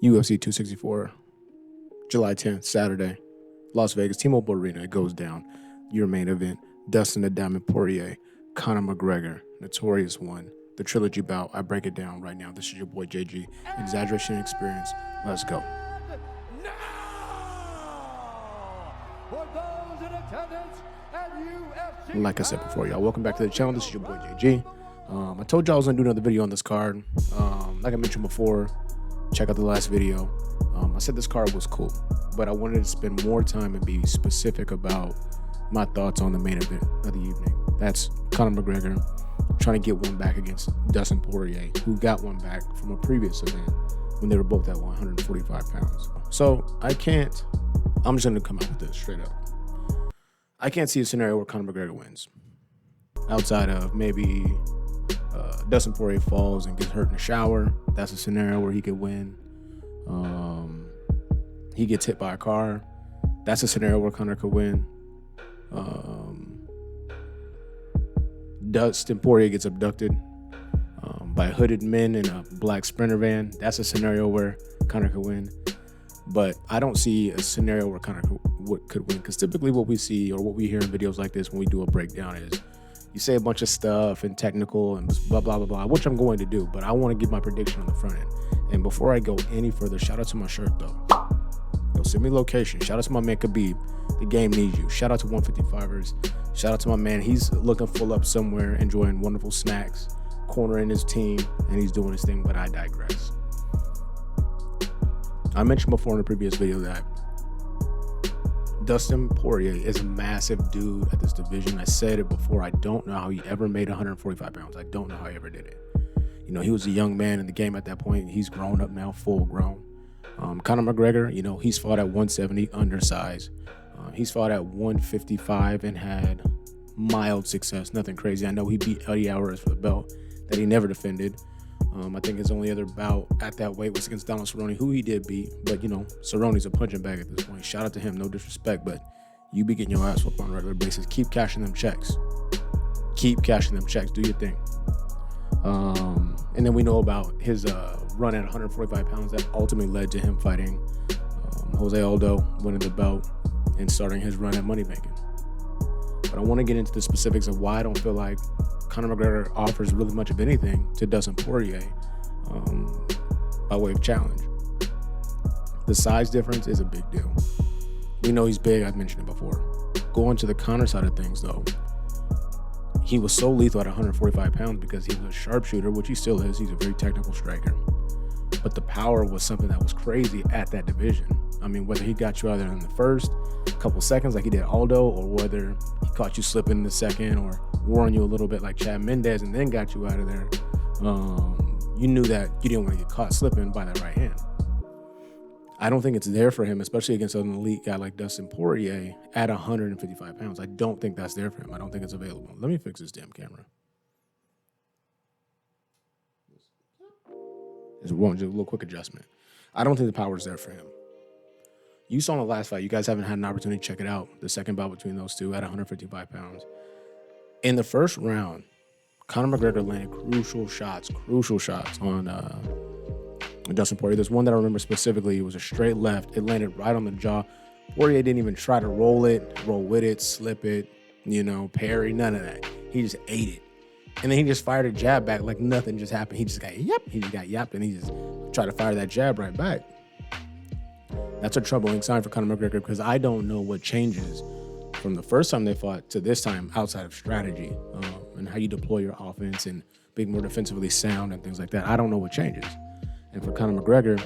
UFC 264, July 10th, Saturday, Las Vegas, T-Mobile Arena. It goes down. Your main event, Dustin the Diamond Poirier, Conor McGregor, Notorious One, the trilogy bout. I break it down right now. This is your boy JG, Exaggeration and Experience. Let's go. Now, for those in attendance at UFC. Like I said before, y'all, welcome back to the channel. This is your boy JG. I told y'all I was gonna do another video on this card. Like I mentioned before, check out the last video. I said this card was cool, but I wanted to spend more time and be specific about my thoughts on the main event of the evening. That's Conor McGregor trying to get one back against Dustin Poirier, who got one back from a previous event when they were both at 145 pounds. So I'm just gonna come out with this straight up. I can't see a scenario where Conor McGregor wins, outside of maybe Dustin Poirier falls and gets hurt in the shower. That's a scenario where he could win. He gets hit by a car. That's a scenario where Conor could win. Dustin Poirier gets abducted by hooded men in a black Sprinter van. That's a scenario where Conor could win. But I don't see a scenario where Conor could win, because typically what we see or what we hear in videos like this when we do a breakdown is you say a bunch of stuff and technical and blah, blah, blah, blah, which I'm going to do, but I want to give my prediction on the front end. And before I go any further, shout out to my shirt, though. Yo, send me location. Shout out to my man Khabib. The game needs you. Shout out to 155ers. Shout out to my man. He's looking full up somewhere, enjoying wonderful snacks, cornering his team, and he's doing his thing, but I digress. I mentioned before in the previous video that Dustin Poirier is a massive dude at this division. I said it before. I don't know how he ever made 145 pounds. I don't know how he ever did it. You know, he was a young man in the game at that point. He's grown up now, full grown. Conor McGregor, you know, he's fought at 170, undersized. He's fought at 155 and had mild success, nothing crazy. I know he beat Eddie Alvarez for the belt that he never defended. I think his only other bout at that weight was against Donald Cerrone, who he did beat. But, you know, Cerrone's a punching bag at this point. Shout out to him, no disrespect, but you be getting your ass whooped on a regular basis. Keep cashing them checks. Keep cashing them checks. Do your thing. And then we know about his run at 145 pounds that ultimately led to him fighting Jose Aldo, winning the belt, and starting his run at money making. But I want to get into the specifics of why I don't feel like Conor McGregor offers really much of anything to Dustin Poirier by way of challenge. The size difference is a big deal. We know he's big. I've mentioned it before. Going to the Conor side of things, though, he was so lethal at 145 pounds because he was a sharpshooter, which he still is. He's a very technical striker. But the power was something that was crazy at that division. I mean, whether he got you out there in the first couple seconds like he did Aldo, or whether he caught you slipping in the second or warned you a little bit like Chad Mendez and then got you out of there, you knew that you didn't want to get caught slipping by that right hand. I don't think it's there for him, especially against an elite guy like Dustin Poirier at 155 pounds. I don't think that's there for him. I don't think it's available. Let me fix this damn camera. Just a little quick adjustment. I don't think the power is there for him. You saw in the last fight, you guys haven't had an opportunity to check it out, the second bout between those two at 155 pounds. In the first round, Conor McGregor landed crucial shots on Dustin Poirier. There's one that I remember specifically. It was a straight left. It landed right on the jaw. Poirier didn't even try to roll with it, slip it, you know, parry, none of that. He just ate it. And then he just fired a jab back like nothing just happened. He just got yapped, and he just tried to fire that jab right back. That's a troubling sign for Conor McGregor, because I don't know what changes from the first time they fought to this time outside of strategy and how you deploy your offense and being more defensively sound and things like that. I don't know what changes. And for Conor McGregor,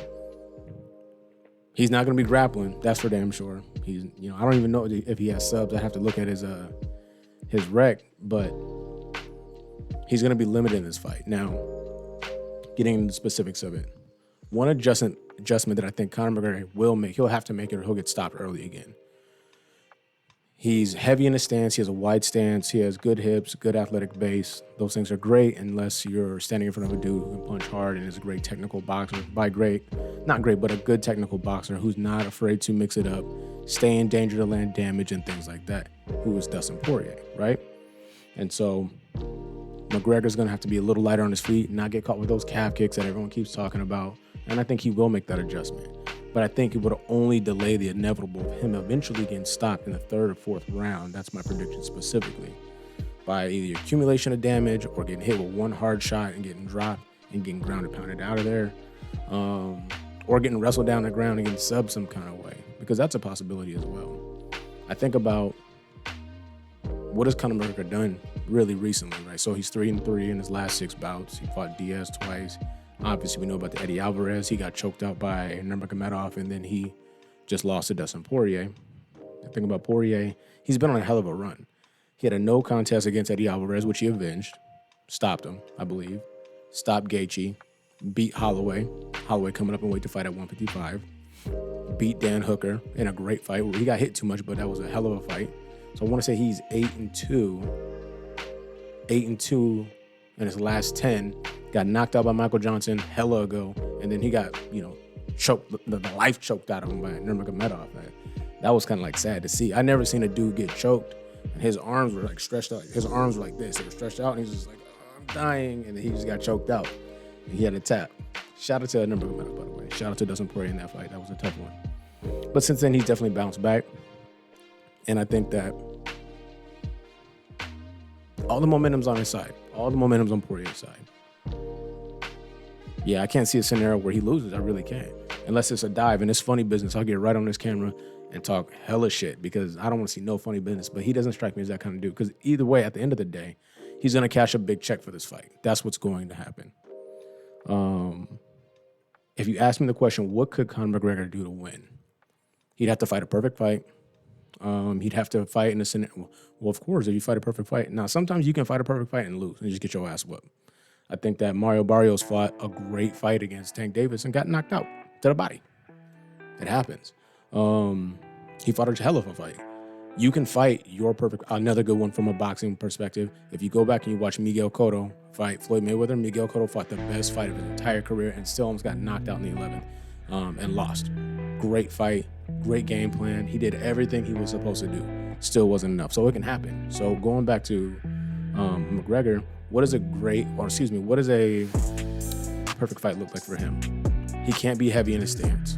he's not going to be grappling. That's for damn sure. He's, you know, I don't even know if he has subs. I have to look at his rec, but he's going to be limited in this fight. Now, getting into the specifics of it, one adjustment that I think Conor McGregor will make, he'll have to make it or he'll get stopped early again. He's heavy in his stance. He has a wide stance. He has good hips, good athletic base. Those things are great unless you're standing in front of a dude who can punch hard and is a great technical boxer. By great, not great, but a good technical boxer who's not afraid to mix it up, stay in danger to land damage and things like that, who is Dustin Poirier, right? And so McGregor's going to have to be a little lighter on his feet, not get caught with those calf kicks that everyone keeps talking about. And I think he will make that adjustment. But I think it would only delay the inevitable of him eventually getting stopped in the 3rd or 4th round. That's my prediction specifically. By either accumulation of damage or getting hit with one hard shot and getting dropped and getting grounded, pounded out of there. Or getting wrestled down the ground and getting subbed some kind of way. Because that's a possibility as well. I think about what has Conor McGregor done really recently, right? So he's 3-3 in his last 6 bouts. He fought Diaz twice. Obviously, we know about the Eddie Alvarez. He got choked out by Nurmagomedov, and then he just lost to Dustin Poirier. The thing about Poirier, he's been on a hell of a run. He had a no contest against Eddie Alvarez, which he avenged. Stopped him, I believe. Stopped Gaethje. Beat Holloway. Holloway coming up in weight to fight at 155. Beat Dan Hooker in a great fight where he got hit too much, but that was a hell of a fight. So I want to say he's 8-2. 8-2 in his last 10. Got knocked out by Michael Johnson hella ago, and then he got, choked, the life choked out of him by Nurmagomedov. That was kind of like sad to see. I never seen a dude get choked, and his arms were like stretched out. His arms were like this. They were stretched out, and he was just like, oh, I'm dying, and then he just got choked out. And he had a tap. Shout out to Nurmagomedov, by the way. Shout out to Dustin Poirier in that fight. That was a tough one. But since then, he's definitely bounced back, and I think that all the momentum's on his side. All the momentum's on Poirier's side. Yeah, I can't see a scenario where he loses. I really can't. Unless it's a dive. And it's funny business. I'll get right on this camera and talk hella shit because I don't want to see no funny business. But he doesn't strike me as that kind of dude. Because either way, at the end of the day, he's going to cash a big check for this fight. That's what's going to happen. If you ask me the question, what could Conor McGregor do to win? He'd have to fight a perfect fight. He'd have to fight in a scenario. Well, of course, if you fight a perfect fight. Now, sometimes you can fight a perfect fight and lose and just get your ass whooped. I think that Mario Barrios fought a great fight against Tank Davis and got knocked out to the body. It happens. He fought a hell of a fight. You can fight your perfect. Another good one from a boxing perspective. If you go back and you watch Miguel Cotto fight Floyd Mayweather, Miguel Cotto fought the best fight of his entire career and still almost got knocked out in the 11th and lost. Great fight, great game plan. He did everything he was supposed to do. Still wasn't enough. So it can happen. So going back to McGregor, what does a perfect fight look like for him? He can't be heavy in his stance.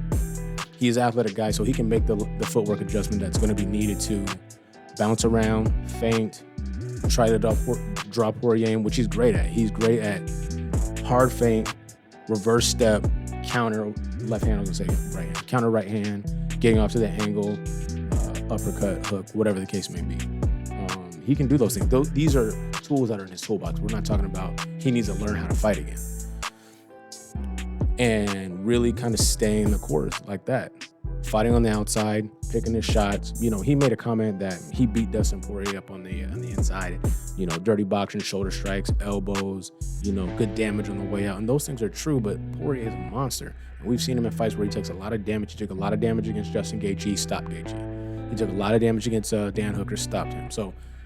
He's an athletic guy, so he can make the footwork adjustment that's going to be needed to bounce around, feint, try to draw Poirier in, which he's great at. He's great at hard feint, reverse step, counter left hand, I was going to say right hand, counter right hand, getting off to the angle, uppercut, hook, whatever the case may be. He can do those things. These are tools that are in his toolbox. We're not talking about he needs to learn how to fight again. And really kind of staying the course like that. Fighting on the outside, picking his shots. He made a comment that he beat Dustin Poirier up on the inside. Dirty boxing, shoulder strikes, elbows, good damage on the way out. And those things are true, but Poirier is a monster. And we've seen him in fights where he takes a lot of damage. He took a lot of damage against Justin Gaethje, stopped Gaethje. He took a lot of damage against Dan Hooker, stopped him.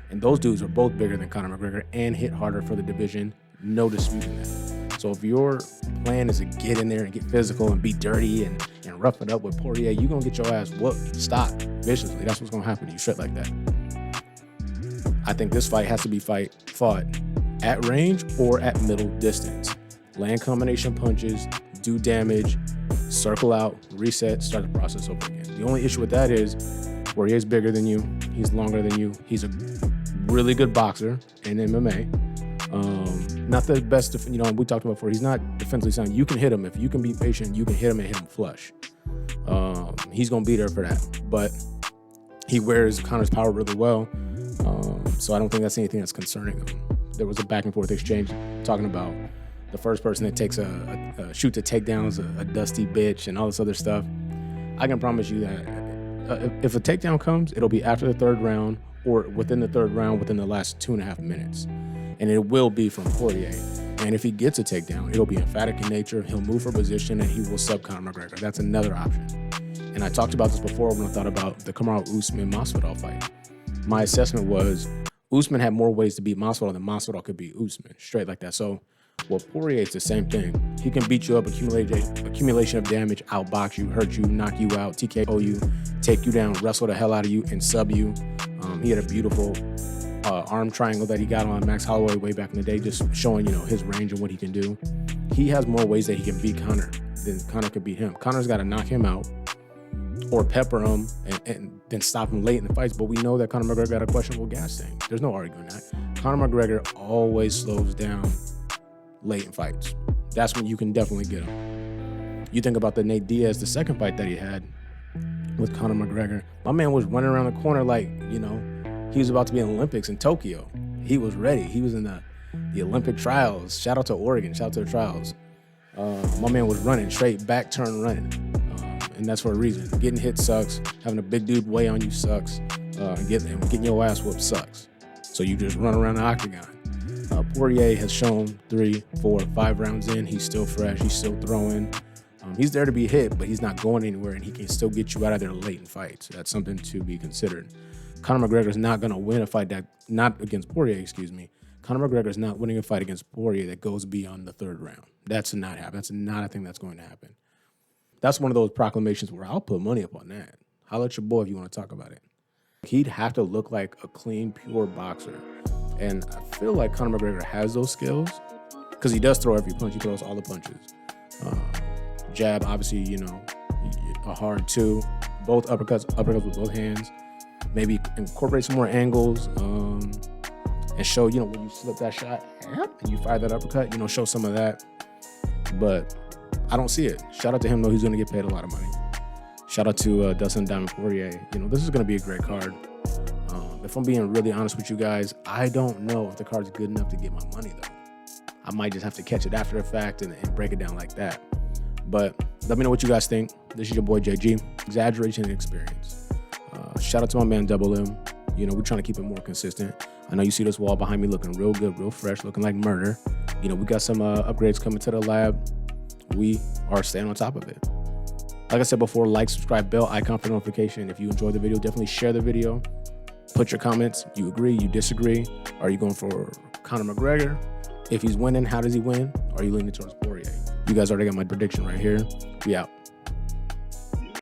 And those dudes are both bigger than Conor McGregor and hit harder for the division. No disputing that. So if your plan is to get in there and get physical and be dirty and rough it up with Poirier, you're going to get your ass whooped, stopped viciously. That's what's going to happen to you, straight like that. I think this fight has to be fought at range or at middle distance. Land combination punches, do damage, circle out, reset, start the process over again. The only issue with that is Poirier's bigger than you. He's longer than you. He's a really good boxer in MMA. Not the best, we talked about before, he's not defensively sound. You can hit him. If you can be patient, you can hit him and hit him flush. He's going to be there for that. But he wears Conor's power really well. So I don't think that's anything that's concerning him. There was a back and forth exchange talking about the first person that takes shoots a takedown is a dusty bitch and all this other stuff. I can promise you that if a takedown comes, it'll be after the 3rd round or within the 3rd round, within the last 2.5 minutes. And it will be from Poirier. And if he gets a takedown, it'll be emphatic in nature. He'll move for position and he will sub Conor McGregor. That's another option. And I talked about this before when I thought about the Kamaru Usman-Masvidal fight. My assessment was Usman had more ways to beat Masvidal than Masvidal could beat Usman, straight like that. So, Poirier is the same thing. He can beat you up, accumulation of damage, outbox you, hurt you, knock you out, TKO you, take you down, wrestle the hell out of you, and sub you. He had a beautiful arm triangle that he got on Max Holloway way back in the day, just showing, you know, his range and what he can do. He has more ways that he can beat Conor than Conor could beat him. Conor's got to knock him out or pepper him and then stop him late in the fights. But we know that Conor McGregor got a questionable gas tank. There's no arguing that. Conor McGregor always slows down late in fights. That's when you can definitely get him. You think about the Nate Diaz, the second fight that he had with Conor McGregor. My man was running around the corner like, you know, he was about to be in the Olympics in Tokyo. He was ready. He was in the Olympic trials. Shout out to Oregon. Shout out to the trials. My man was running straight back, turn running. And that's for a reason. Getting hit sucks. Having a big dude weigh on you sucks. And getting your ass whooped sucks. So you just run around the octagon. Poirier has shown 3, 4, 5 rounds in. He's still fresh. He's still throwing. He's there to be hit, but he's not going anywhere, and he can still get you out of there late in fights. That's something to be considered. Conor McGregor is not going to win a fight not against Poirier, excuse me. Conor McGregor is not winning a fight against Poirier that goes beyond the 3rd round. That's not happen. That's not a thing that's going to happen. That's one of those proclamations where I'll put money up on that. Holler at your boy if you want to talk about it. He'd have to look like a clean, pure boxer. And I feel like Conor McGregor has those skills because he does throw every punch. He throws all the punches. Jab, obviously, you know, a hard 2. Both uppercuts with both hands. Maybe incorporate some more angles and show, you know, when you slip that shot and you fire that uppercut, you know, show some of that. But I don't see it. Shout out to him, though. He's going to get paid a lot of money. Shout out to Dustin Diamond Poirier. You know, this is going to be a great card. If I'm being really honest with you guys, I don't know if the card's good enough to get my money, though. I might just have to catch it after the fact and break it down like that. But let me know what you guys think. This is your boy JG. Exaggeration and experience. Shout out to my man Double M. You know, we're trying to keep it more consistent. I know you see this wall behind me looking real good, real fresh, looking like murder. You know, we got some upgrades coming to the lab. We are staying on top of it. Like I said before, like, subscribe, bell icon for notification. If you enjoyed the video, definitely share the video. Put your comments. You agree, you disagree. Are you going for Conor McGregor? If he's winning, how does he win? Are you leaning towards Poirier? You guys already got my prediction right here. We out.